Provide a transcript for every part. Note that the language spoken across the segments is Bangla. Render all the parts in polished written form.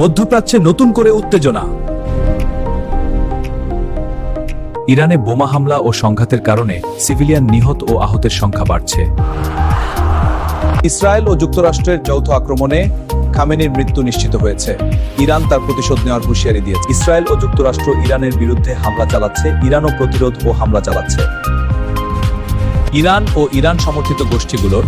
মধ্যপ্রাচ্যে নতুন করে উত্তেজনা। ইরানে বোমা হামলা ও সংঘাতের কারণে সিভিলিয়ান নিহত ও আহতের সংখ্যা বাড়ছে। ইসরায়েল ও যুক্তরাষ্ট্রের যৌথ আক্রমণে খামেনির মৃত্যু নিশ্চিত হয়েছে। ইরান তার প্রতিশোধ নেওয়ার হুঁশিয়ারি দিয়েছে। ইসরায়েল ও যুক্তরাষ্ট্র ইরানের বিরুদ্ধে হামলা চালাচ্ছে, ইরানও প্রতিরোধ ও হামলা চালাচ্ছে। ইরান ও ইরান সমর্থিত গোষ্ঠীগুলোর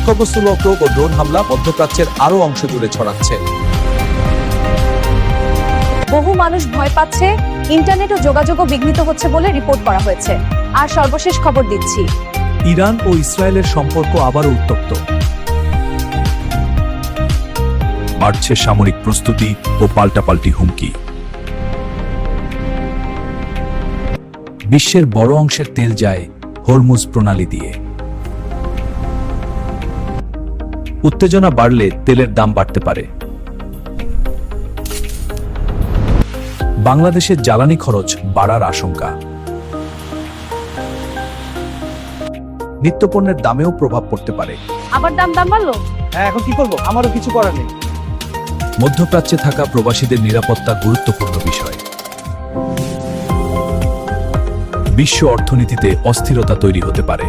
লক্ষ্যবস্তুলক্ষ্য ও ড্রোন হামলা মধ্যপ্রাচ্যের আরও অংশ জুড়ে ছড়াচ্ছে। বহু মানুষ ভয় পাচ্ছে, ইন্টারনেট ও যোগাযোগও বিঘ্নিত হচ্ছে বলে রিপোর্ট করা হয়েছে। আর সর্বশেষ খবর দিচ্ছি, ইরান ও ইসরায়েলের সম্পর্ক আবারও উত্তপ্ত। বাড়ছে সামরিক প্রস্তুতি ও পাল্টাপাল্টি হুমকি। বিশ্বের বড় অংশের তেল যায় হরমুজ প্রণালী দিয়ে। উত্তেজনা বাড়লে তেলের দাম বাড়তে পারে। বাংলাদেশের জ্বালানি খরচ বাড়ার আশঙ্কা। নিত্যপণ্যের দামেও প্রভাব পড়তে পারে। আবার দাম বাড়লো। হ্যাঁ, এখন কি করবো? আমারও কিছু করার নেই। মধ্যপ্রাচ্যে থাকা প্রবাসীদের নিরাপত্তা গুরুত্বপূর্ণ বিষয়। বিশ্ব অর্থনীতিতে অস্থিরতা তৈরি হতে পারে।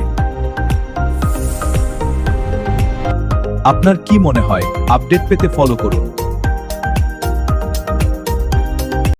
আপনার কি মনে হয়? আপডেট পেতে ফলো করুন।